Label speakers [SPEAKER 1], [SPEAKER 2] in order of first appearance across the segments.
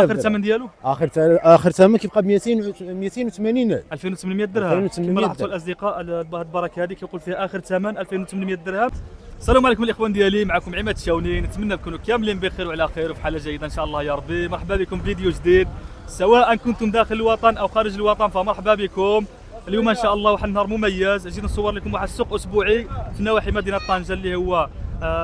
[SPEAKER 1] اخر ثمن ديالو
[SPEAKER 2] اخر ثمن كيبقى ب 280
[SPEAKER 1] 2800 درهم.
[SPEAKER 2] 2800
[SPEAKER 1] كما لاحظتوا الاصدقاء هاد البركه هذه كيقول فيها اخر ثمن 2800 درهم. السلام عليكم الاخوان ديالي، معكم عماد الشاوني، نتمنى تكونوا كاملين بخير وعلى خير وفي حاله جيده ان شاء الله يا ربي. مرحبا بكم في فيديو جديد، سواء كنتم داخل الوطن او خارج الوطن فمرحبا بكم. اليوم ان شاء الله واحد النهار مميز، جينا نصور لكم واحد السوق اسبوعي في نواحي مدينه طنجه اللي هو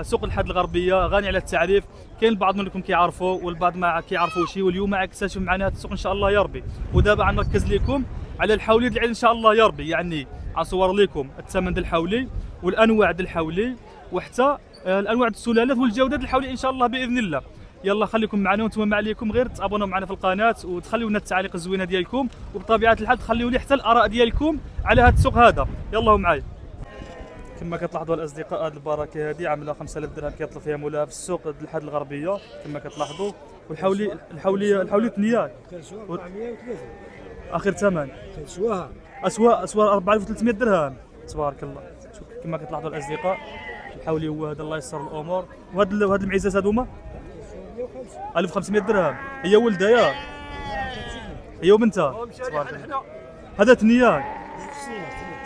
[SPEAKER 1] سوق الحد الغربيه، غني على التعريف. كاين البعض منكم كيعرفوا والبعض ما كيعرفوش، واليوم غنكتشف معنا هذا السوق ان شاء الله يا ربي. ودابا غنركز لكم على الحولي ديال العيد ان شاء الله يا ربي، يعني غنصور لكم الثمن ديال الحولي والانواع ديال الحولي وحتى الانواع السلالات والجودات الحولي ان شاء الله باذن الله. يلا خليكم معنا وانتم ما عليكم غير تابونوا معنا في القناه وتخليوا لنا التعاليق الزوينه ديالكم، وبطبيعه الحال تخليوا لي حتى الاراء ديالكم على هذا السوق هذا. يلا معايا. كما كتلاحظوا الاصدقاء، هذه البركه هذه عامله 5000 درهم كيطلب فيها مولاها في السوق الحد الغربيه كما كتلاحظوا. والحولي ثنيات اخر ثمن اسواء 4300 درهم تبارك الله. كما كتلاحظوا الاصدقاء الحولي هو هذا، الله يسر الامور. وهاد المعزات هذوما 1500 درهم. هي ولدها ياك؟ هي وبنتها تبارك الله. هذا ثنيات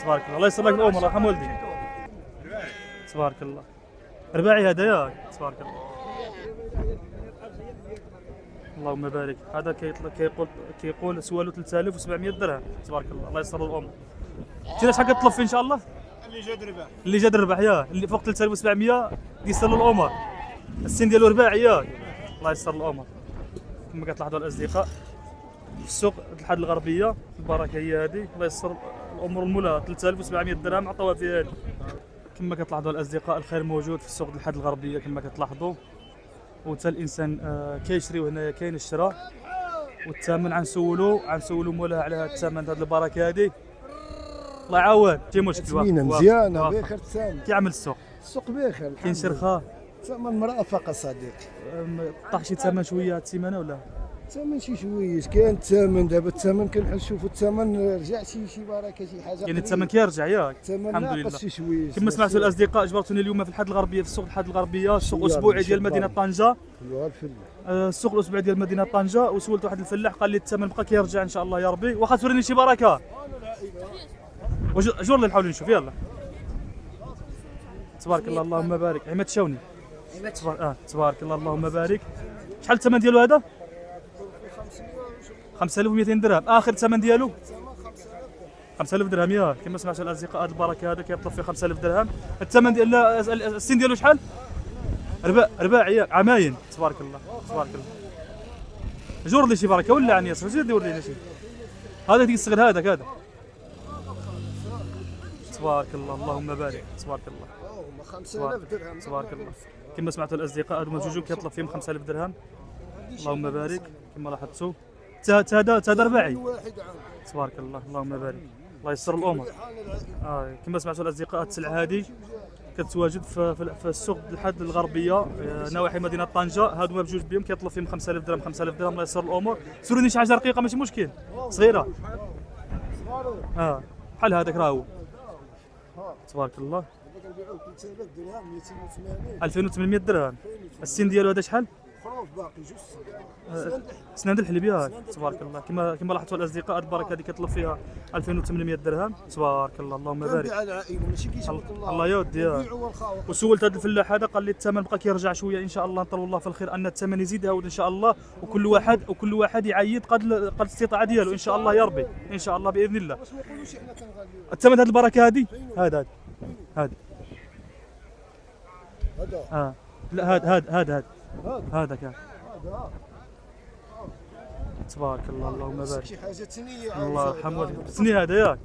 [SPEAKER 1] تبارك الله، الله يسر لك الامور، الله يرحم والديك تبارك الله. رباعي هذا ياك تبارك الله، اللهم بارك. هذا كيقول سوالو 3700 درهم تبارك الله، الله يسر الامور. شنو شحال كتطلب فيه ان شاء الله؟ اللي جا الربح ياك، اللي فوق 3700 يسر له الامور. السن ديالو رباعي ياك، الله يسر الامور. كما كتلاحظوا الاصدقاء في السوق الحد الغربيه البركه هي هذه، الله يسر الامور. المولى 3700 درهم عطاوها فيها هذه. كما كتلاحظوا الاصدقاء الخير موجود في السوق الحد الغربيه كما كتلاحظوا، وتا الانسان كيشري وهنايا كاين الشراء. والثمن غنسولو مولاها على هذا الثمن هذه البركه هذه. الله يعاون، شي مشكل
[SPEAKER 3] زوينه مزيانه بخير الثمن.
[SPEAKER 1] كيعمل السوق؟
[SPEAKER 3] السوق بخير،
[SPEAKER 1] كاين شرخه؟
[SPEAKER 3] ثمن مرافقه صديقي.
[SPEAKER 1] طاح شي ثمن شويه هاد السيمانه ولا؟
[SPEAKER 3] الثمن شي شويه كاين الثمن دابا، الثمن كنشوفوا الثمن رجع شي بركه شي حاجه.
[SPEAKER 1] يعني الثمن كيرجع ياك؟
[SPEAKER 3] الحمد لله. شي شويه
[SPEAKER 1] كما سمعتوا الاصدقاء، جبرتوني اليوم في الحد الغربيه، في السوق الحد الغربيه، السوق الاسبوعي ديال مدينه طنجه. السوق الاسبوعي ديال مدينه طنجه. وسولت واحد الفلاح قال لي الثمن بقى كيرجع ان شاء الله يا ربي. واخا توريني شي بركه. جور اللي نحاولوا نشوف. يلا تبارك الله، اللهم بارك. عماد الشاوني تبارك الله، اللهم بارك. شحال الثمن ديالو هذا؟ 5200 درهم اخر الثمن ديالو. 5000 درهم ياك. كما سمعتوا الاصدقاء، هذه البركه هذا كيطلب فيه 5000 درهم. الثمن ديال السن ديالو شحال؟ رباعي ياك، عماين تبارك الله تبارك الله. جور لي شي بركه ولا عن ياسر، زيد دير لي شي. هذا تيستغل هذا تبارك الله، اللهم بارك تبارك الله.
[SPEAKER 3] 5000 درهم
[SPEAKER 1] تبارك الله. كما سمعتوا الاصدقاء، هذوما جوج كيطلب فيهم 5000 درهم، اللهم بارك. كما لاحظتوا هذا رباعي تبارك الله، اللهم بارك. الله يسر الامور. كما سمعتوا الاصدقاء، السلعه هذه كتواجد في السوق الحد الغربيه نواحي مدينه طنجه. هادو بجوج بهم كيطلب فيهم 5000 درهم 5000 درهم، الله يسر الامور. سولوني شي حاجه رقيقه ماشي مشكل، صغيره. بحال هذاك راه هو تبارك الله. 2800 درهم. السن ديالو هذا شحال؟ سنان الحليب ياك تبارك الله. كما لاحظتوا الاصدقاء، هذه البركه هذه كيطلب فيها 2800 درهم تبارك الله، اللهم بارك. الله يودي. وسولت هذا الفلاح هذا قال لي الثمن بقى كيرجع شويه ان شاء الله، نطلب الله في الخير ان الثمن يزيد هاود ان شاء الله. وكل واحد يعيد قد الاستطاعه ديالو ان شاء الله يا ربي، ان شاء الله باذن الله. الثمن هذه البركه هذه هذا لا هذا كان تبارك الله، اللهم بارك.
[SPEAKER 3] شي حاجه ثنيه
[SPEAKER 1] الله يرحم والديك. الثني هذا ياك؟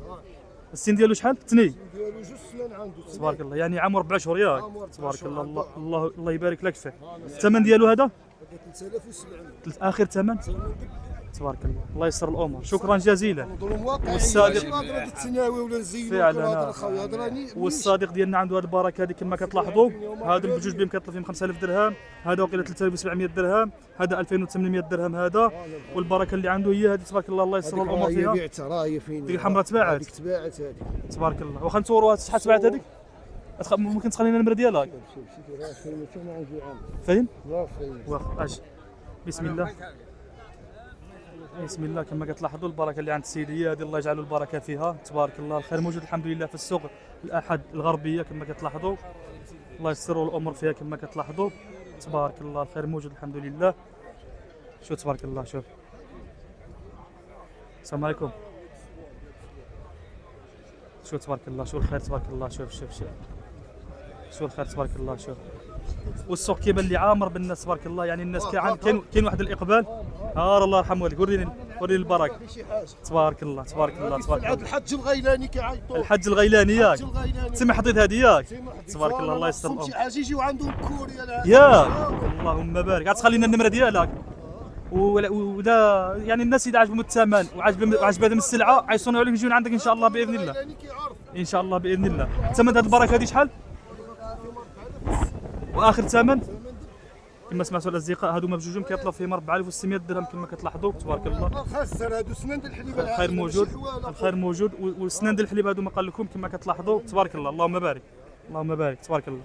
[SPEAKER 1] السن ديالو شحال؟ الثني
[SPEAKER 3] ديالو جوج سنان عنده
[SPEAKER 1] تبارك الله، يعني عام و4 شهور ياك تبارك الله. الله يبارك لك فيه. الثمن ديالو هذا
[SPEAKER 3] 3700
[SPEAKER 1] اخر ثمن تبارك الله، الله يسر الامور. شكرا جزيلا. والصادق فعلا والصادق ديالنا عنده هذه البركه هذه كما كتلاحظوا. هذا بجوج بهم كيطلب فيهم 5000 درهم، هذا وقيله 3700 درهم، هذا 2800 درهم هذا. والبركه اللي عنده هي هذه تبارك الله، الله يسر الامور فيها.
[SPEAKER 3] بعتها راهي فين؟
[SPEAKER 1] ديك الحمراء تباعت.
[SPEAKER 3] ديك تباعت هذه
[SPEAKER 1] تبارك الله. واخا نصوروها شحال تباعت هذيك؟ ممكن تخلينا النمره ديالها؟ فين؟ واخا اجي بسم الله. بسم الله. كما كتلاحظوا البركه اللي عند السيديه هذه، الله يجعل البركه فيها، تبارك الله. الخير موجود الحمد لله في السوق الاحد الغربيه كما كتلاحظوا، الله يسر الامور فيها كما كتلاحظوا، تبارك الله. الخير موجود الحمد لله. شوف تبارك الله، شوف. السلام عليكم. شوف تبارك الله، شوف الخير تبارك الله، شوف شوف الخير تبارك الله، شوف. والسوق كيبان لي عامر بالناس تبارك الله، يعني الناس كاين واحد الاقبال. الله يرحم والديك، وريني البركه. تبارك الله تبارك الله تبارك الله.
[SPEAKER 3] الحج الغيلاني كيعيطوا.
[SPEAKER 1] الحج الغيلاني ياك، تسمى حطيت هذه ياك. تبارك الله، الله يستر الامر.
[SPEAKER 3] شي حاجه يجيو عندهم كوريا
[SPEAKER 1] يا اللهم بارك. غتخلينا النمره ديالك ولا يعني الناس اذا عجبهم الثمن وعجبهم السلعه عيصونوا عليك يجيون عندك ان شاء الله باذن الله. ان شاء الله باذن الله. ثمن هذه البركه هذه شحال؟ واخر ثمن كما سمعتوا الاصدقاء هذوما بجوجهم كيطلب فيهم 4600 درهم كما كتلاحظوا، تبارك الله.
[SPEAKER 3] خسر هادو سنان الحليب.
[SPEAKER 1] الخير موجود، الخير موجود. والسنان الحليب هذوما قال لكم كما كتلاحظوا، تبارك الله. اللهم بارك، اللهم بارك، تبارك الله.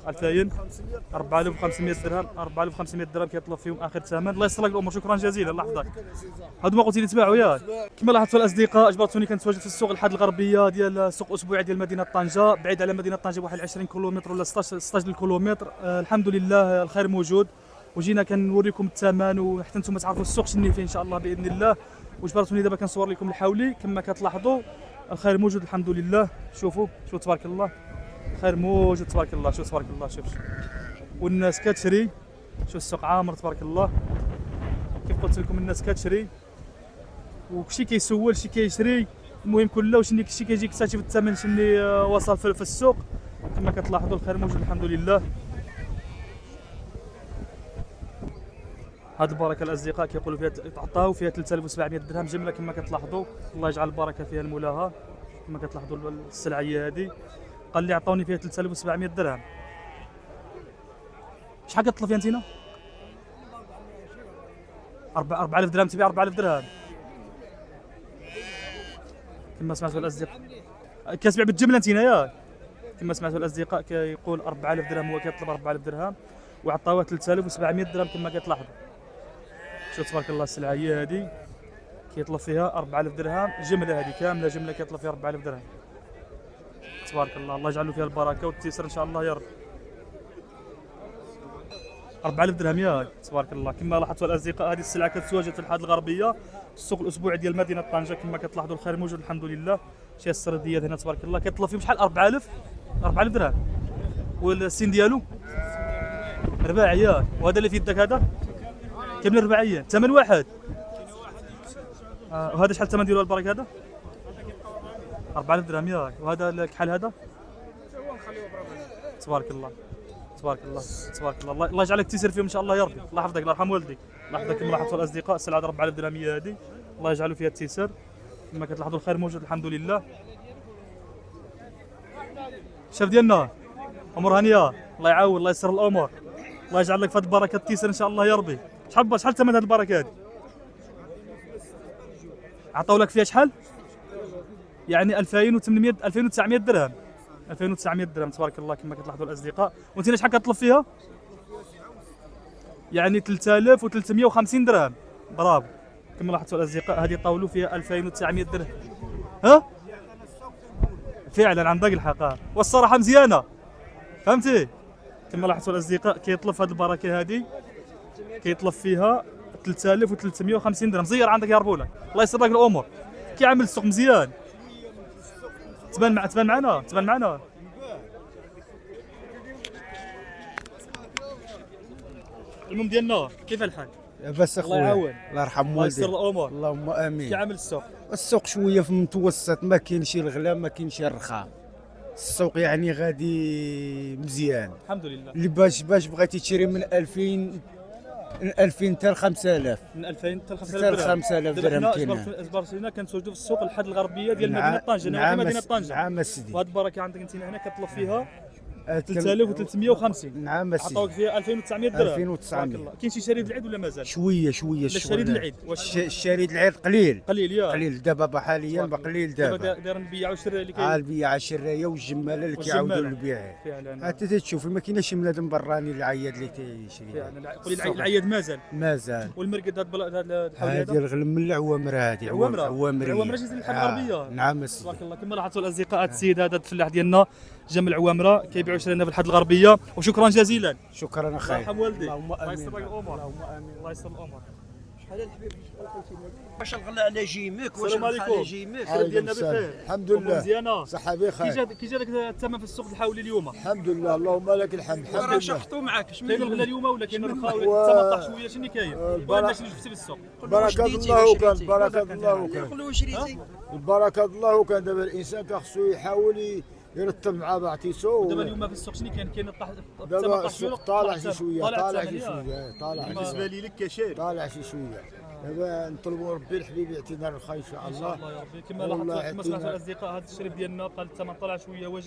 [SPEAKER 1] 4500 درهم، 4500 درهم كيطلب فيهم اخر ثمن. الله يسر لك الامور، شكرا جزيلا. الله يحفظك. هادو ما قلت لي تباعوا ياك. كما لاحظتوا الاصدقاء اجبرتوني كنتواجد في السوق الحاد الغربيه ديال سوق اسبوعي ديال مدينه طنجه، بعيد على مدينه طنجه بواحد 20 كيلومتر ولا 16 كيلومتر. الحمد لله الخير موجود، وجينا كنوريكم الثمن وحتى نتوما تعرفوا السوق شنو فيه ان شاء الله باذن الله. وجبرتوني دابا كنصور لكم الحولي كما كتلاحظوا، الخير موجود الحمد لله. شوفوا تبارك الله، الخير موجود تبارك الله. شوف تبارك الله، شوف. والناس كتشري، شوف السوق عامر تبارك الله. كيف قلت لكم الناس كتشري وشي كيسول شي كيشري، المهم كله وشني شي كيجي يكتشف الثمن شني وصل في السوق كما كتلاحظوا. الخير موجود الحمد لله. هذه البركه الاصدقاء كيقولوا فيها تعطاو فيها 3700 درهم جمله كما كتلاحظوا، الله يجعل البركه فيها المولاها كما كتلاحظوا. السلعيه هذه قال لي عطاوني فيها 3700 درهم. شحال كتطلب فيها انتينا؟ 4000 درهم. تبيع 4000 درهم كما سمعتوا الاصدقاء. كتبيع بالجمله انتينا ياك كما سمعتوا الاصدقاء. كيقول 4000 درهم، هو كيطلب 4000 درهم وعطاوه 3700 درهم كما كتلاحظوا. شوف تبارك الله السلعيه هذه كيطلب فيها 4000 درهم جمله، هذه كامله جمله كيطلب فيها 4000 درهم. تبارك الله، الله يجعل فيها البركه والتيسير ان شاء الله يا رب. 4000 درهم ياك تبارك الله. كما لاحظتوا الاصدقاء هذه السلعه كتتواجد في الحاد الغربيه، السوق الاسبوعي ديال مدينه طنجه كما كتلاحظوا. الخير موجود الحمد لله. شي السرديات هنا تبارك الله كيطلب فيهم شحال؟ 4000 درهم. والسين ديالو رباعي ياك. وهذا اللي في يدك هذا كامل رباعيه، ثمن واحد. وهذا شحال الثمن ديالو البركه هذا؟ 4000 درهم ياك. وهذا الكحل هذا تبارك الله تبارك الله تبارك الله. الله يجعلك تيسير فيهم ان شاء الله يا ربي. الله يحفظك، الله يرحم والديك. الله يحفظك. كما لاحظتوا الاصدقاء السلعه 4000 درهم هذه، الله يجعل فيها التيسير كما كتلاحظوا. الخير موجود الحمد لله. الشاف ديالنا امور هانيه، الله يعاون، الله يسر الامور، الله يجعل لك في هذه البركه التيسير ان شاء الله يا ربي. شحال ثمن هذه البركه هذه؟ عطاو لك فيها شحال؟ يعني 2900 درهم. 2900 درهم تبارك الله كما كتلاحظوا الاصدقاء. وانت شحال كتطلب فيها؟ يعني 3350 درهم. برافو. كما لاحظتوا الاصدقاء هذه طاولوا فيها 2900 درهم. ها؟ فعلا عندك الحق، والصراحه مزيانه فهمتي. كما لاحظتوا الاصدقاء كيطلب في هذه البركه هذه كيطلب فيها 3350 درهم. زير عندك يا ربولك، الله يسر لك الامور. كيعمل السوق مزيان. تبان معنا. المهم ديالنا كيف الحال؟
[SPEAKER 3] لاباس اخويا.
[SPEAKER 1] الله يعاون،
[SPEAKER 3] الله يرحم
[SPEAKER 1] الله يسر
[SPEAKER 3] والديك.
[SPEAKER 1] الامور.
[SPEAKER 3] اللهم امين.
[SPEAKER 1] كيعمل السوق؟
[SPEAKER 3] السوق شويه في المتوسط، ما كاينش الغلا ما كاينش الرخاء. السوق يعني غادي مزيان
[SPEAKER 1] الحمد لله.
[SPEAKER 3] اللي باش بغيتي تشري من 2000 حتى ل 5000.
[SPEAKER 1] من 2000 حتى ل
[SPEAKER 3] 5000 درهم كاين.
[SPEAKER 1] اجبرتينا كنتواجدوا في السوق الحد الغربيه ديال مدينه طنجه. نعم مدينه طنجه.
[SPEAKER 3] نعم سيدي.
[SPEAKER 1] وهاد البركه عندك انت هنا كتطلب فيها 3350.
[SPEAKER 3] نعم
[SPEAKER 1] عطاوك
[SPEAKER 3] سيدي.
[SPEAKER 1] فيها 2900 درهم.
[SPEAKER 3] 2900.
[SPEAKER 1] تبارك الله. كاين شي شريد العيد ولا مازال؟
[SPEAKER 3] شويه
[SPEAKER 1] لا شريد العيد
[SPEAKER 3] الشريد العيد قليل
[SPEAKER 1] قليل يا
[SPEAKER 3] قليل دابا حاليا قليل دابا.
[SPEAKER 1] داير نبيع والشراء اللي
[SPEAKER 3] البيع الشرايه والجماله اللي كيعاودوا للبيع.
[SPEAKER 1] فعلا.
[SPEAKER 3] انت تشوف ما كاينش بنادم براني العياد اللي تيشري.
[SPEAKER 1] فعلا. قولي العياد مازال. والمرقد هذا الحول
[SPEAKER 3] هذه الغلم من العوامر هذه
[SPEAKER 1] عوامر جيت الحل الغربيه.
[SPEAKER 3] نعم سيدي.
[SPEAKER 1] تبارك الله. كما لاحظتوا الاصدقاء هذا السيد هذا الفلاح ديالنا جا من العوامره كيبيعوا شرينا في الحد الغربيه. وشكرا جزيلا.
[SPEAKER 3] شكرا اخي.
[SPEAKER 1] الله يرحم والديك.
[SPEAKER 3] اللهم
[SPEAKER 1] الله
[SPEAKER 3] امين.
[SPEAKER 1] يستر الامور.
[SPEAKER 3] اللهم امين.
[SPEAKER 1] الله يستر الامور.
[SPEAKER 4] واش الغلا على جيمك واش
[SPEAKER 1] السلام
[SPEAKER 4] الغلا على
[SPEAKER 1] عليكم.
[SPEAKER 4] جيمك
[SPEAKER 1] السلام ديالنا بخير.
[SPEAKER 5] الحمد لله.
[SPEAKER 1] مزيانه.
[SPEAKER 5] صحة بخير.
[SPEAKER 1] كي جاك الثمن في السوق الحولي اليوم؟
[SPEAKER 5] الحمد لله اللهم لك الحمد.
[SPEAKER 4] راه
[SPEAKER 5] الحمد لله.
[SPEAKER 4] شحطوا معاك
[SPEAKER 1] كاين الغلا اليوم ولا كاين الرخاء ولا
[SPEAKER 5] و-
[SPEAKER 1] الثمن طاح شويه شنو كاين؟ ولا شنو شفتي في السوق؟
[SPEAKER 5] بركة الله وكان بركة الله وكان
[SPEAKER 4] يقولوا واش ريتي
[SPEAKER 5] البركة الله وكان. دابا الإنسان خصو يحاول يرتب مع بعضيسو.
[SPEAKER 1] دابا اليوم في السوق شنو كاين الثمن
[SPEAKER 5] دابا
[SPEAKER 1] طاح شويه
[SPEAKER 5] السوق طالع شي شوية طالع
[SPEAKER 1] الثمن،
[SPEAKER 5] شي شوية طالع
[SPEAKER 1] بالنسبة
[SPEAKER 5] لي لك كشير طالع شي شوية. دابا نطلبوا ربي الحبيب يعطينا الرخاء إن شاء
[SPEAKER 1] ان شاء
[SPEAKER 5] الله.
[SPEAKER 1] الله يا ربي. كما
[SPEAKER 5] والله
[SPEAKER 1] لاحظتوا كما سمعتوا
[SPEAKER 5] يعطينا.
[SPEAKER 1] الاصدقاء هذا الشريف ديالنا قال الثمن طلع شويه.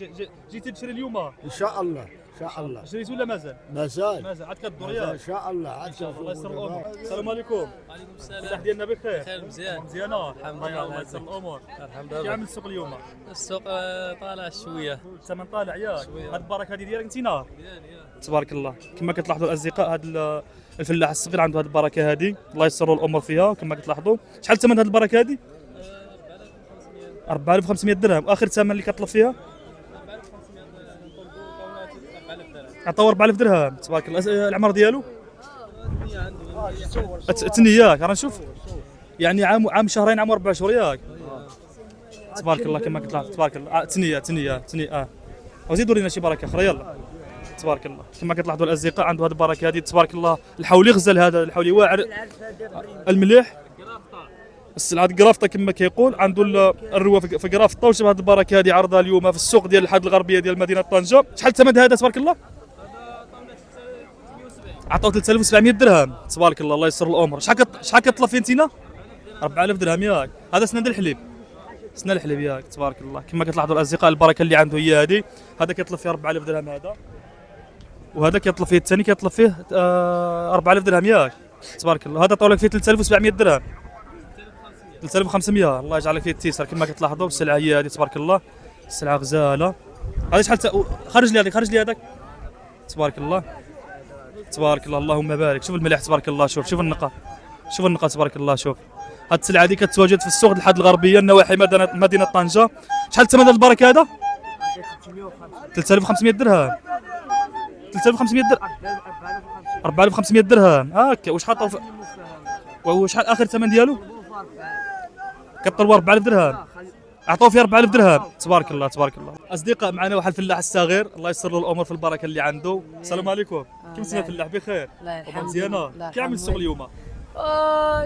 [SPEAKER 1] جيتي تشري اليوم؟
[SPEAKER 5] إن شاء الله إن شاء الله.
[SPEAKER 1] شريت ولا مازال؟
[SPEAKER 5] مازال
[SPEAKER 1] عاد كدور
[SPEAKER 5] مازال
[SPEAKER 1] ياك.
[SPEAKER 5] إن شاء الله عاد
[SPEAKER 1] ان شاء الله. الله يسر
[SPEAKER 5] كنشوفوا
[SPEAKER 1] الامور.
[SPEAKER 5] دابا.
[SPEAKER 1] السلام عليكم.
[SPEAKER 6] وعليكم السلام.
[SPEAKER 1] الصح ديالنا بخير.
[SPEAKER 6] بخير مزيان.
[SPEAKER 1] مزيانه.
[SPEAKER 6] الحمد لله.
[SPEAKER 1] الله يسر الامور.
[SPEAKER 6] الحمد
[SPEAKER 1] كي
[SPEAKER 6] لله.
[SPEAKER 1] عامل السوق اليوم؟
[SPEAKER 6] السوق طالع شويه.
[SPEAKER 1] الثمن طالع ياك.
[SPEAKER 6] شوية.
[SPEAKER 1] هاد البركه هذه ديالك انت نار. تبارك الله. كما كتلاحظوا الاصدقاء هذا الفلاح الصغير عنده هذه البركه هذه. الله يسر الامور فيها. كما كتلاحظوا شحال ثمن هذه البركه هذه؟ 4500 درهم. اخر ثمن اللي كطلب فيها؟ عطاو 4000 درهم. تبارك الله. العمر ديالو؟ ياك راه نشوف يعني عام شهرين عام 4 شهور ياك. تبارك الله. كما كتلاحظ تبارك الله. تنيه وزيدوا لنا شي بركه اخرى يلا. تبارك الله. كما كتلاحظوا الاصدقاء عنده هذه البركه هذه تبارك الله. الحولي غزال هذا الحولي واعر المليح. السلعه قرافطه كما كيقول عنده الروه في قرافطه. وشبه هذه البركه هذه عرضها اليوم في السوق ديال الحد الغربيه ديال مدينه طنجه. شحال ثمن هذا تبارك الله؟ عطاو 3700 درهم. تبارك الله. الله يسر الامور. شحال كطلب فيه انتينا؟ 4000 درهم ياك. هذا سند الحليب. سند الحليب ياك. تبارك الله. كما كتلاحظوا الاصدقاء البركه اللي عنده هي هذه. هذا كيطلب فيه 4000 درهم هذا. وهذا كيطلب فيه الثاني كيطلب فيه 4000 درهم ياك. تبارك الله. هذا طولك فيه 3700 درهم. 3500. الله يجعلك فيه التيسر. كما كتلاحظوا السلعه هي هذه تبارك الله. السلعه غزاله. هذا شحال خرج لي هذاك تبارك الله. تبارك الله. اللهم بارك. شوف الملح تبارك الله. شوف النقا. تبارك الله. شوف هاد السلعه هذه كتواجد في السوق الحد الغربيه النواحي مدينه طنجه. شحال ثمن هذا البركه هذا؟ 3500 درهم. 3500 درهم. 4500 درهم هكا. واش حطوا وشحال اخر ثمن ديالو؟ كطلبوا 4000 درهم. اعطوه فيه 4000 درهم. تبارك الله. اصدقاء معنا واحد الفلاح الصغير الله يسر له الامور في البركه اللي عنده. السلام عليكم. كيف سمعت الفلاح بخير؟
[SPEAKER 7] لا الحمد
[SPEAKER 1] مزيانه.
[SPEAKER 7] لله.
[SPEAKER 1] كي عامل السوق اليوم؟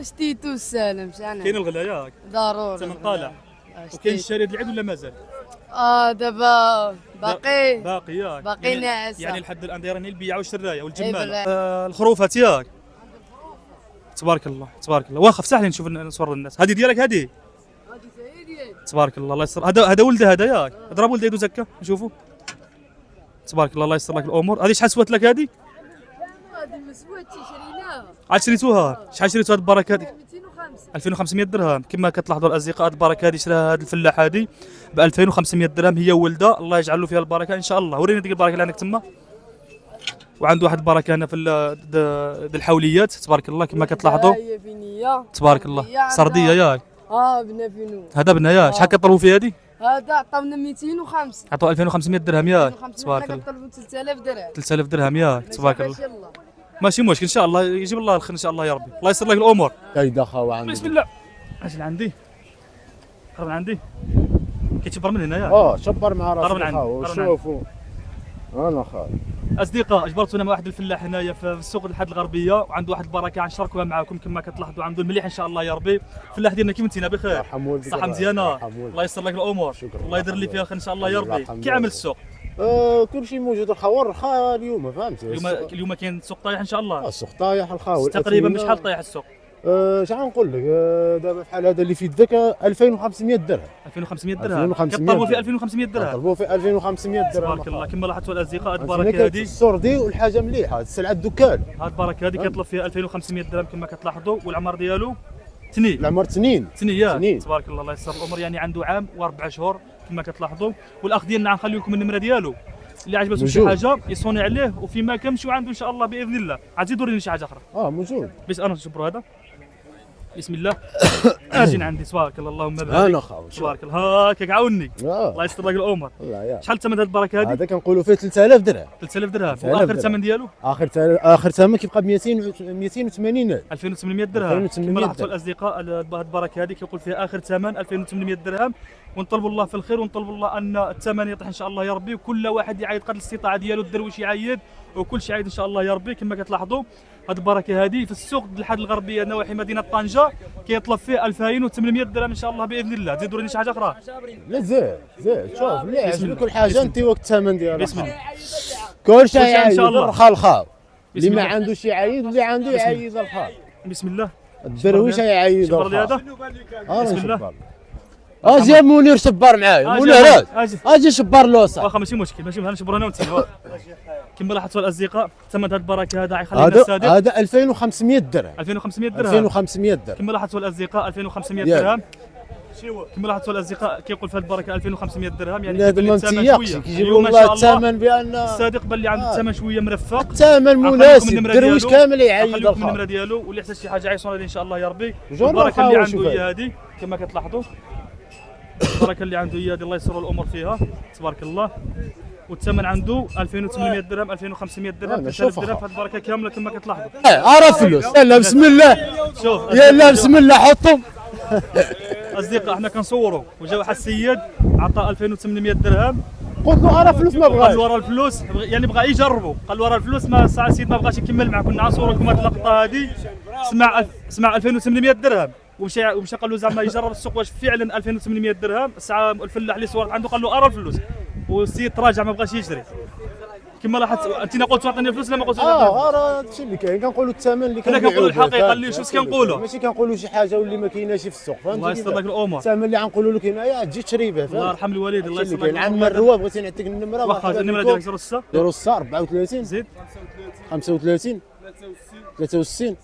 [SPEAKER 7] شتيتو السالم
[SPEAKER 1] كاين
[SPEAKER 7] شانا
[SPEAKER 1] الغلا ياك.
[SPEAKER 7] ضروري
[SPEAKER 1] الثمن طالع. وكاين الشريد العيد ولا مازال؟
[SPEAKER 7] دابا باقي
[SPEAKER 1] ياك.
[SPEAKER 7] باقي ناعسة.
[SPEAKER 1] يعني لحد الان دايرين البيعه والشرايه والجمال.
[SPEAKER 7] بلا.
[SPEAKER 1] الخروفات ياك. تبارك الله. واخا افتح لي نشوف نصور للناس. هذه ديالك هذه؟ تبارك الله. الله يسر. هذا ولده هذا ياك. اضرب ولده يدو زكا نشوفوا. تبارك الله. الله يسر لك الامور. هذه شحال سوات لك هذه؟
[SPEAKER 7] هذه مسواتي شريناها
[SPEAKER 1] عاد شريتوها. شحال شريتوا هذه البركه هذه؟
[SPEAKER 7] 250.
[SPEAKER 1] 2500 درهم. كما كتلاحظوا الاصدقاء البركه هذه شراها هذا الفلاح هذه ب 2500 درهم هي ولده. الله يجعل له فيها البركه ان شاء الله. وريني ديك البركه اللي عندك تما. وعنده واحد البركه هنا في الحوليات تبارك الله. كما كتلاحظوا
[SPEAKER 7] هي بنيه
[SPEAKER 1] تبارك الله. سرديه ياك.
[SPEAKER 7] بنا فينو.
[SPEAKER 1] هذا بنا ياك. شحال كطلبوا فيه هذه؟
[SPEAKER 7] هذا عطاونا 250.
[SPEAKER 1] عطوا 2500 درهم ياك.
[SPEAKER 7] 250
[SPEAKER 1] تبارك
[SPEAKER 7] حنا
[SPEAKER 1] الله.
[SPEAKER 7] كنطلبوا 3000 درهم.
[SPEAKER 1] 3000 درهم ياك. تبارك الله.
[SPEAKER 7] الله.
[SPEAKER 1] ماشي مشكل ان شاء الله يجيب الله الخير ان شاء الله يا ربي. الله يسر لك الامور.
[SPEAKER 2] كايده خاوه عندي.
[SPEAKER 1] بسم الله. اش اللي عندي؟ قرب من عندي. كيتشبر من هنا ياك.
[SPEAKER 2] شبر مع
[SPEAKER 1] قرب من
[SPEAKER 2] راسك
[SPEAKER 1] عندي.
[SPEAKER 2] خاوه شوفوا. انا خاوه.
[SPEAKER 1] اصدقاء اجبرتونا مع واحد الفلاح هنايا في السوق الحد الغربيه وعنده واحد البركه غنشاركوها معكم. كما كتلاحظوا عنده المليح ان شاء الله يا ربي. الفلاح ديالنا كيف انتينا بخير؟
[SPEAKER 2] يرحم والديك.
[SPEAKER 1] صحه مزيانه.
[SPEAKER 2] يرحم والديك.
[SPEAKER 1] الله يسر لك الامور.
[SPEAKER 2] شكرا.
[SPEAKER 1] الله يدير لي فيها خير ان شاء الله يا ربي.
[SPEAKER 2] الحمد
[SPEAKER 1] كي عامل
[SPEAKER 2] لله.
[SPEAKER 1] السوق؟
[SPEAKER 2] كل شيء موجود. الخاور رخا اليوم فهمت.
[SPEAKER 1] اليوم كاين السوق طايح ان شاء الله.
[SPEAKER 2] السوق طايح الخاور.
[SPEAKER 1] تقريبا بشحال طايح السوق؟
[SPEAKER 2] شحال نقول لك دابا بحال هذا اللي في يدك 2500 درهم.
[SPEAKER 1] 2500 درهم
[SPEAKER 2] 2500
[SPEAKER 1] كطلبوا في
[SPEAKER 2] درهم.
[SPEAKER 1] 2500 درهم.
[SPEAKER 2] طلبوا في 2500 درهم.
[SPEAKER 1] تبارك الله. كما لاحظتوا الاصدقاء هاد
[SPEAKER 2] هنا
[SPEAKER 1] البركه هذه،
[SPEAKER 2] السردي والحاجه مليحه، السلعه الدكان.
[SPEAKER 1] هاد البركه هذه كيطلب فيها 2500 درهم كما كتلاحظوا، والعمر ديالو تنين.
[SPEAKER 2] العمر تنين.
[SPEAKER 1] تنين. تبارك الله، الله يسر الامور، يعني عنده عام و4 شهور كما كتلاحظوا. والاخ ديالنا غنخليو لكم النمره ديالو، اللي عجبته شي
[SPEAKER 2] موجود.
[SPEAKER 1] حاجه يصوني عليه، وفيما كنمشيو عنده ان شاء الله باذن الله. عاد زيد وريني شي حاجه اخرى
[SPEAKER 2] موجود.
[SPEAKER 1] باش انا نشبروا هذا. بسم الله. اجينا عندي تبارك الله، اللهم بارك.
[SPEAKER 2] انا خاوي
[SPEAKER 1] تبارك الله، هاك عاوني. الله يستر لك الامور.
[SPEAKER 2] الله يا
[SPEAKER 1] شحال ثمن هذه البركه هذه؟
[SPEAKER 2] هذا كنقولوا فيه 3000 درهم.
[SPEAKER 1] 3000 درهم.
[SPEAKER 2] 3000
[SPEAKER 1] واخر
[SPEAKER 2] درهم.
[SPEAKER 1] ثمن ديالو
[SPEAKER 2] اخر ثمن كيبقى ب 280 الف.
[SPEAKER 1] 2800 درهم.
[SPEAKER 2] 2800
[SPEAKER 1] كما لاحظتوا
[SPEAKER 2] درهم.
[SPEAKER 1] الاصدقاء، هذه البركه هذه كيقول فيها اخر ثمن 2800 درهم. ونطلبوا الله في الخير، ونطلبوا الله ان الثمن يطيح ان شاء الله يا ربي، وكل واحد يعيد قدر الاستطاعه ديالو، الدرويش يعيد وكل شيء يعيد ان شاء الله يا ربي. كما كتلاحظوا هذه البركه هذه في السوق الحد الغربيه نواحي مدينه طنجه كيطلب فيه 2800 درهم ان شاء الله باذن الله. تزيدوا لي شي حاجه اخرى؟
[SPEAKER 2] لا زيد شوف اللي
[SPEAKER 1] بسم الله.
[SPEAKER 2] عجبك كل حاجه انت وقت الثمن ديالها.
[SPEAKER 1] بسم الله.
[SPEAKER 2] كل شيء
[SPEAKER 1] كل شيء إن
[SPEAKER 2] يعيد
[SPEAKER 1] شاء الله.
[SPEAKER 2] الرخاء الخاو.
[SPEAKER 1] بسم
[SPEAKER 2] اللي ما
[SPEAKER 1] الله.
[SPEAKER 2] عندوش يعيد واللي عنده يعيد الخاو.
[SPEAKER 1] بسم الله.
[SPEAKER 2] الدرويش يعيد
[SPEAKER 1] شبر لي
[SPEAKER 2] الخاو.
[SPEAKER 1] هذا. بسم الله.
[SPEAKER 2] اجي منير شبار معايا، منير اجي شبار لوصا.
[SPEAKER 1] واخا ماشي مشكل، ماشي نشبر انا وانت. كما لاحظتوا الاصدقاء ثمن هذه البركه هذا غيخلينا الصادق.
[SPEAKER 2] هذا 2500 درهم.
[SPEAKER 1] 2500 درهم.
[SPEAKER 2] 2500 درهم.
[SPEAKER 1] كما لاحظتوا الاصدقاء 2500
[SPEAKER 2] يلا.
[SPEAKER 1] درهم. كما لاحظتوا الاصدقاء كيقول في هذه البركه 2500 درهم، يعني
[SPEAKER 2] هذا
[SPEAKER 1] كيبان
[SPEAKER 2] ما
[SPEAKER 1] لي الثمن
[SPEAKER 2] متيقش
[SPEAKER 1] شويه.
[SPEAKER 2] كيجيبوا
[SPEAKER 1] اليوم إن
[SPEAKER 2] والله
[SPEAKER 1] شاء الله
[SPEAKER 2] الثمن بان
[SPEAKER 1] الصادق بان لي عنده الثمن شويه مرفق.
[SPEAKER 2] الثمن مناسب، الدرويش كامل يعيد
[SPEAKER 1] الخاو.
[SPEAKER 2] الخاو.
[SPEAKER 1] النمره ديالو، واللي احتاج شي حاجه عيصونا لي ان شاء الله يا ربي.
[SPEAKER 2] جرب
[SPEAKER 1] البركه اللي
[SPEAKER 2] حاول
[SPEAKER 1] عنده
[SPEAKER 2] شوف
[SPEAKER 1] هي
[SPEAKER 2] هذه.
[SPEAKER 1] هذه كما كتلاحظوا. البركه اللي عنده هي هذه، الله يسر الامور فيها تبارك الله. والثمن عنده 2800 درهم 2500 درهم 3000 درهم في هذه البركه كامله كما كتلاحظوا.
[SPEAKER 2] عرف فلوس. يلا بسم الله.
[SPEAKER 1] شوف
[SPEAKER 2] يلا بسم الله حطهم.
[SPEAKER 1] اصدقاء احنا كنصوروا، وجا واحد السيد عطى 2800 درهم.
[SPEAKER 2] قلت له عرف فلوس ما
[SPEAKER 1] قال
[SPEAKER 2] بغاش.
[SPEAKER 1] ورا الفلوس، يعني بغى يجربوا، قال ورا الفلوس ما الساعه السيد ما بغاش يكمل معاه. كنا نصوروا لكم هذه اللقطه هذه. سمع 2800 درهم ومشى قال له زعما يجرب السوق واش فعلا 2800 درهم. الساعه الفلاح اللي صورت عنده قال له ارى الفلوس، والسيد تراجع ما بغاش يشري. كما لاحظت انت قلت تعطيني الفلوس لا ما قلتش
[SPEAKER 2] راه هادشي اللي كاين، كنقولوا الثمن اللي
[SPEAKER 1] حنا كنقولوا الحقيقه اللي شوف كنقولوا،
[SPEAKER 2] ماشي كنقولوا شي حاجه واللي ما كايناش في السوق، فهمتي؟
[SPEAKER 1] الله يستر لك الامور.
[SPEAKER 2] الثمن اللي غنقولوا لك هنايا تجي تشري به،
[SPEAKER 1] الله يرحم الوالد. الله يستر لك
[SPEAKER 2] كاين. عم الرواه بغيتي نعطيك النمره.
[SPEAKER 1] واخا النمره ديالك 06
[SPEAKER 2] 34
[SPEAKER 1] زيد
[SPEAKER 2] 35 63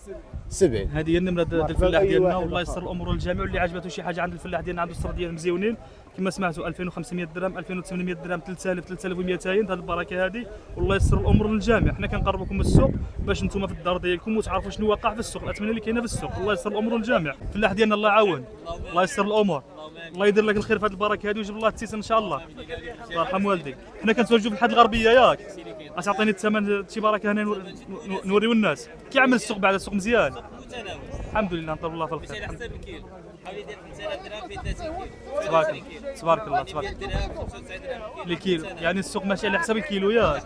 [SPEAKER 2] 70.
[SPEAKER 1] هذه هي النمره ديال الفلاح
[SPEAKER 2] أي
[SPEAKER 1] ديالنا.
[SPEAKER 2] واحد
[SPEAKER 1] والله يسر الامور للجميع، واللي عجبته شي حاجه عند الفلاح ديالنا عنده الصر ديال مزيونين كما سمعتوا 2500 درهم 2800 درهم 3000 3200 هذه البركه هذه. والله يسر الامور للجميع. حنا كنقربكم السوق باش نتوما في الدار ديالكم وتعرفوا شنو واقع في السوق، الاثمنه اللي كاينه في السوق. الله يسر الامور للجميع. الفلاح ديالنا الله يعاون، الله يسر الامور، الله يدير لك الخير في هذه البركه هذه، ويجيب الله التيسير ان شاء الله. الله يرحم والديك. حنا كنتواجدوا في الحد الغربيه ياك. غتعطيني الثمن شي بركه هنا نوريو الناس كي عمل السوق بعد السوق مزيان. الحمد لله نطلب الله في الخير.
[SPEAKER 6] حسب الكيلو حوالي 3000 درهم في 30 كيلو.
[SPEAKER 1] تبارك الله تبارك الله تبارك الله. الكيلو يعني السوق ماشي على حساب الكيلو ياك.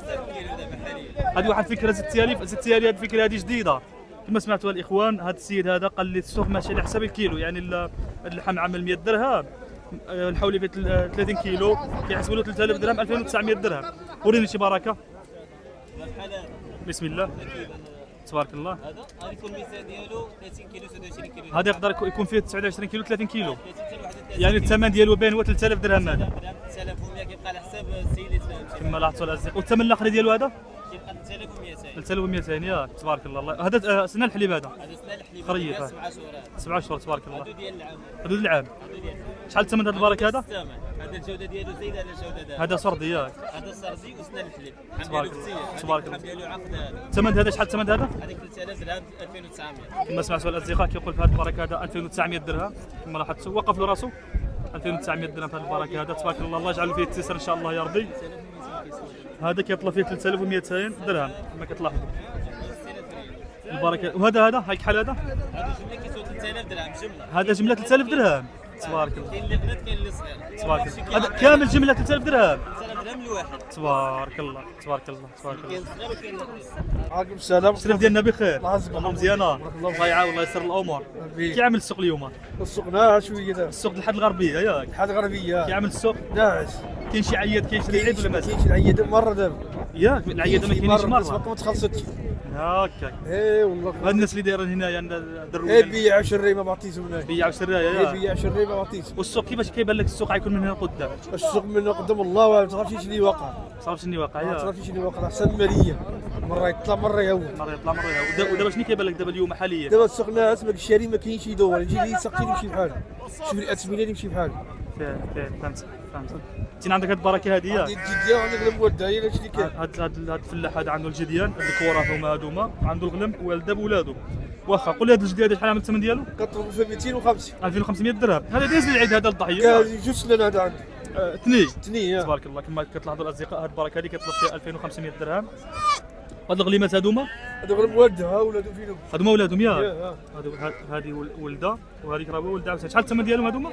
[SPEAKER 1] هذه واحد الفكره زدتيها لي هذه الفكره هذه جديده كما سمعتوا الاخوان. هذا السيد هذا قال لي السوق ماشي على حساب الكيلو، يعني اللحم عامل 100 درهم الحولي في 30 كيلو كيحسبوا له 3000 درهم 2900 درهم. وريني شي بركه. بسم الله تبارك الله.
[SPEAKER 6] هذا يكون الميزان ديالو 30 كيلو 26 كيلو.
[SPEAKER 1] هذا يقدر يكون فيه 29 كيلو 30 كيلو، يعني الثمن ديالو باين هو 3000 درهم. هذا
[SPEAKER 6] 3100 كيبقى على حساب السيد اللي تفهم.
[SPEAKER 1] كما لاحظتوا الاصدقاء. والثمن الاخر ديالو هذا
[SPEAKER 6] كيبقى 3200.
[SPEAKER 1] 3200 ياك تبارك الله. هذا سنه الحليب هذا
[SPEAKER 6] هذا سنه الحليب
[SPEAKER 1] خريف
[SPEAKER 6] 7 شهور.
[SPEAKER 1] 7 شهور تبارك الله.
[SPEAKER 6] هادو ديال العام.
[SPEAKER 1] حدود العام. شحال الثمن هذا البركه هذا؟
[SPEAKER 6] الثمن هذا الجوده ديالو زايده على الجوده ديالو.
[SPEAKER 1] هذا صردي ياك
[SPEAKER 6] هذا السردي وسنه الحليب.
[SPEAKER 1] تبارك الله. تبارك الله.
[SPEAKER 6] ديالو عقد هذا.
[SPEAKER 1] الثمن هذا شحال الثمن هذا؟
[SPEAKER 6] هذيك 3000 درهم 2900.
[SPEAKER 1] كما سمعتوا الاصدقاء كيقول في هذه البركه هذا 2900 درهم كما لاحظتوا. وقف له راسه 2900 درهم في هذه البركه هذا تبارك الله. الله يجعل فيه التيسير ان شاء الله يا ربي. هذا كيطلب فيه 3200 درهم كما كتلاحظوا البركه. وهذا هاي كحال هذا
[SPEAKER 6] هذا جمله كيسوى 3000 درهم جمله.
[SPEAKER 1] هذا جمله 3000 درهم تبارك الله.
[SPEAKER 6] كاين اللي بنات كاين اللي صغير.
[SPEAKER 1] تبارك الله. هذا كامل جمله 3000 درهم
[SPEAKER 6] 3000 درهم الواحد.
[SPEAKER 1] تبارك الله تبارك الله تبارك الله.
[SPEAKER 6] كاين صغير وكاين اللي
[SPEAKER 5] عليكم السلام.
[SPEAKER 1] الشرف ديالنا بخير
[SPEAKER 5] الله يعزك.
[SPEAKER 1] الامور مزيانه الله يعاون الله يسر الامور. كي عامل السوق اليوم؟
[SPEAKER 5] سوقنا شويه دابا
[SPEAKER 1] السوق الحد الغربيه ياك
[SPEAKER 5] حاجه غربيه.
[SPEAKER 1] كي عامل السوق؟
[SPEAKER 5] ناعس.
[SPEAKER 1] كاين شي عياد كيشري العيد ولا مازال؟
[SPEAKER 5] كاين شي العيد مره دابا.
[SPEAKER 1] ياك العياد ما كاينينش
[SPEAKER 5] ما
[SPEAKER 1] مره.
[SPEAKER 5] تخلصتش.
[SPEAKER 1] هكاك.
[SPEAKER 3] اي والله.
[SPEAKER 1] هاد الناس اللي دايرين هنايا دروا
[SPEAKER 3] اي بيع شري ما بعطيش منها.
[SPEAKER 1] بيعوا الشرايه
[SPEAKER 3] اي
[SPEAKER 1] يا.
[SPEAKER 3] بيع شري ما بعطيش.
[SPEAKER 1] والسوق كيفاش كيبان لك السوق غيكون من هنا لقدام؟
[SPEAKER 3] السوق من قدام الله ما تعرفش اللي واقع.
[SPEAKER 1] صافي شنو واقع
[SPEAKER 3] ما
[SPEAKER 1] يا.
[SPEAKER 3] تعرفش اللي واقع احسن ماليه. مره يطلع مره يهون.
[SPEAKER 1] مره يطلع مره يهبط. ودابا شنو كيبان لك دابا اليوم حاليا؟
[SPEAKER 3] دابا السوق ناعس ما الشاري ما كاينش يدور يجي لي يسقي يمشي بحاله. شوف الاسمنه يمشي بحاله.
[SPEAKER 1] فهمت. انت عندك هاد البركه هذه يا.
[SPEAKER 3] عندي الجديه وعندك المودة هي اللي كاين.
[SPEAKER 1] هاد الفلاح هذا عنده الجديان، هاد الكوراث هما هادوما، عنده الغلم والده بولادو. واخا قول لي هاد الجدي هذا شحال عامل الثمن ديالو؟
[SPEAKER 3] كطلبوا في 250.
[SPEAKER 1] 2500 درهم. هذا دايز العيد هذا الضحيه.
[SPEAKER 3] كان جوج سنين هذا عندي.
[SPEAKER 1] تني تبارك الله. كما كتلاحظوا الاصدقاء هاد البركه هذه كتطلب فيها 2500 درهم. هاد الغليمات هادوما
[SPEAKER 3] هذا غير المودة ها ولادو فينهم.
[SPEAKER 1] هادوما ولادهم ياك.
[SPEAKER 3] ها.
[SPEAKER 1] هذه ولده وهذيك راه ولده عاوتاني. شحال الثمن ديالهم هادوما؟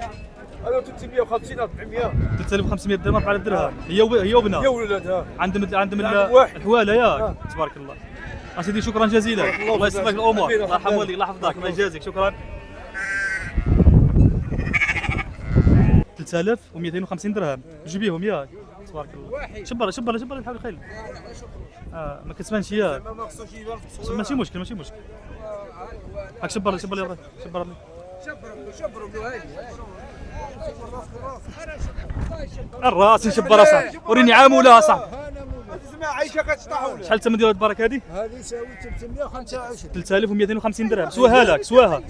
[SPEAKER 3] هذا 350 400.
[SPEAKER 1] 3500 درهم 4000 درهم. هي وبنات.
[SPEAKER 3] يا ولادها.
[SPEAKER 1] عندهم
[SPEAKER 3] واحد.
[SPEAKER 1] الحواله ياك. تبارك الله. اسيدي شكرا جزيلا. الله يسر لك الامور.
[SPEAKER 3] حبيبي،
[SPEAKER 1] الله يرحم والديك، الله يحفظك، الله يجازيك. شكرا. 3250 درهم جيبيهم ياك. تبارك الله. شبر نحاول الخيل. ما كتبانش ياك. ماشي مشكل هاك شبر لي الراس نشبر راسك. وريني عام ولا صح. شحال الثمن ديال هاد البركه هادي؟
[SPEAKER 5] هذه يساوي 325.
[SPEAKER 1] 3250 درهم. سواها
[SPEAKER 5] سواها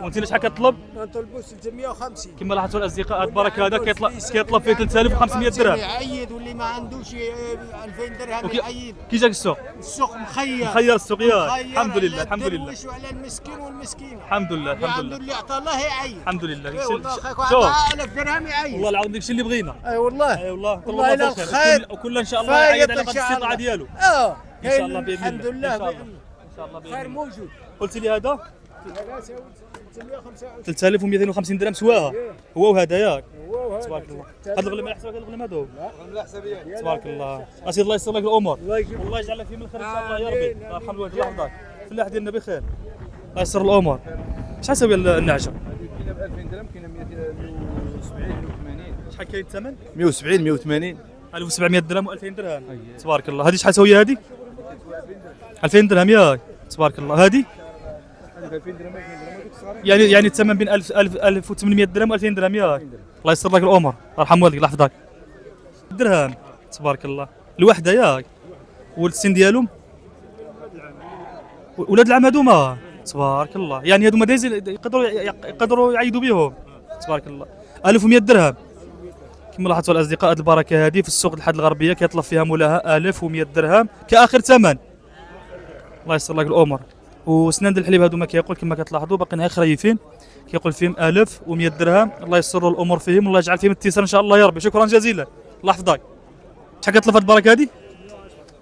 [SPEAKER 1] وانت شحال كتطلب؟
[SPEAKER 5] نطلبوا 650.
[SPEAKER 1] كما لاحظتوا الاصدقاء هاد البركه هذا كيطلب فيه 3500 درهم.
[SPEAKER 5] يعيد واللي ما عندوش 2000 درهم يعيد.
[SPEAKER 1] كي جاك السوق؟
[SPEAKER 5] السوق مخير.
[SPEAKER 1] مخير السوق ياك.
[SPEAKER 5] مخير
[SPEAKER 1] الحمد لله
[SPEAKER 5] على
[SPEAKER 1] الحمد لله
[SPEAKER 5] الدرويش وعلى المسكين والمسكينه.
[SPEAKER 1] الحمد لله
[SPEAKER 5] اللي عطى الله يعيد.
[SPEAKER 1] الحمد لله.
[SPEAKER 5] والله اخاك
[SPEAKER 1] شوف
[SPEAKER 5] عطى 1000 درهم يعيد.
[SPEAKER 1] والله العظيم داكشي اللي بغينا.
[SPEAKER 5] اي والله.
[SPEAKER 1] اي والله.
[SPEAKER 5] والله لا خير.
[SPEAKER 1] وكل ان شاء الله يعيد على قد
[SPEAKER 5] إن شاء
[SPEAKER 1] الاستطاعه
[SPEAKER 5] الله.
[SPEAKER 1] ديالو.
[SPEAKER 5] ان
[SPEAKER 1] شاء الله باذن
[SPEAKER 5] الحمد
[SPEAKER 1] الله.
[SPEAKER 5] لله.
[SPEAKER 1] ان شاء الله باذن
[SPEAKER 5] خير
[SPEAKER 1] الله.
[SPEAKER 5] موجود.
[SPEAKER 1] قلت لي هذا
[SPEAKER 5] 325.
[SPEAKER 1] 3250 درهم سواها. هو وهذا ياك. تبارك الله. هذا الغلم على حساب هذا الغلم هذا. تبارك الله. اسيد الله يسر لك الامور. والله يجعل لك فيه من الخير ان شاء الله يا ربي. الله يرحم والديك الله يحفظك. الفلاح ديالنا بخير. الله يسر الامور. شحال تساوي النعجه؟
[SPEAKER 8] كاينه ب 2000 درهم كاينه 170 180.
[SPEAKER 1] شحال كاين الثمن؟
[SPEAKER 8] 170 180.
[SPEAKER 1] 1700 درهم و2000 درهم. تبارك الله. هذه شحال تساوي هذه؟ 2000 درهم ياك. تبارك الله. هذه
[SPEAKER 8] 2000 درهم
[SPEAKER 1] يعني الثمن بين 1800 درهم و2000 درهم ياك. الله يسر لك الامور. الله يرحم والديك الله يحفظك. درهم. تبارك الله. الوحده ياك. والسن ديالهم ولاد العم هذوما. تبارك الله. يعني هذوما دايز يقدروا يعيدوا بهم. تبارك الله. 1100 درهم. كما لاحظتوا الاصدقاء هذه البركه هذه في السوق الحد الغربيه كيطلب فيها مولاها 1100 درهم كاخر ثمن. الله يسر لك الامور. وسنان الحليب هذوما كيقول كما كتلاحظوا باقيين غير خريفين كيقول فيهم 1100 درهم. الله يسر الامور فيهم والله يجعل فيهم التيسير ان شاء الله يا ربي. شكرا جزيلا. الله يحفظك. شحال كتطلب هذه البركه هذه؟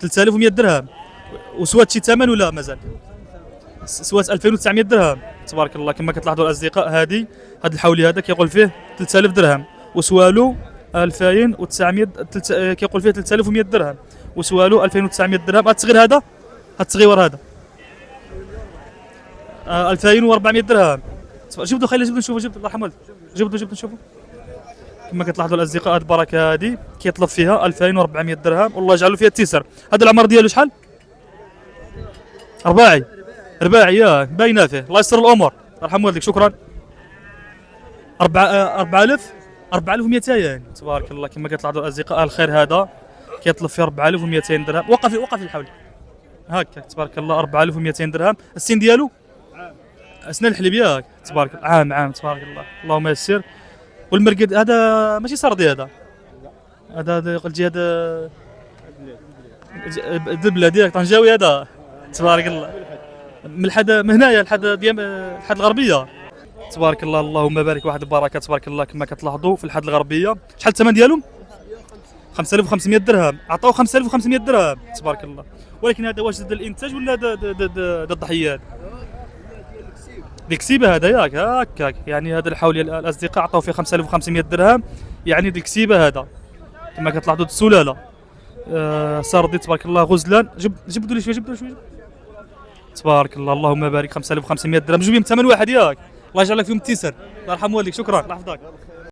[SPEAKER 1] 3100 درهم. وسوات شي ثمن ولا مازال؟ سوات 2900 درهم. تبارك الله. كما كتلاحظوا الاصدقاء هذه هذا الحولي هذا كيقول فيه 3000 درهم وسوالو 2900 كيقول فيه 3100 درهم وسوالو 2900 درهم. هذا الصغير هذا الصغيور هذا 2400 درهم. جبدوا خلي جبدوا نشوفوا. جبدوا الله يرحم والديك. جبدوا نشوفوا. كما كتلاحظوا الاصدقاء هذه البركه هذه كيطلب فيها 2400 درهم والله يجعل فيها التيسر. هذا العمر ديالو شحال؟ رباعي ياك باينه فيه. الله يسر الامور. الله يرحم والديك. شكرا. 4200 تبارك الله. كما كتلاحظوا الاصدقاء الخير هذا كيطلب فيه 4200 درهم. وقف الحول هكا. تبارك الله. 4200 درهم. السن ديالو اسنان الحليب ياك. تبارك الله. عام تبارك الله. اللهم يسر. والمرقد هذا ماشي سردي هذا قلت لي هذا البلاد ديالك طنجاوي هذا. تبارك الله. من هنايا لحد الغربيه. تبارك الله. اللهم بارك. واحد البركه تبارك الله. كما كتلاحظوا في الحد الغربيه شحال الثمن ديالهم؟ 5500 درهم. عطاو 5500 درهم. تبارك الله. ولكن هذا واش ضد الانتاج ولا ضد الضحيات؟ الكسيبه هذا ياك. هكاك يعني هذا الحول الاصدقاء عطاو فيه 5500 درهم يعني ديك الكسيبه هذا. كما كتلاحظوا السلاله سردي تبارك الله. غزلان جبدوا لي شويه. تبارك الله. اللهم بارك. 5500 درهم جوبهم ثمن واحد ياك. الله يجعل لك فيهم التيسر. الله يرحم والديك. شكرا. الله يحفظك.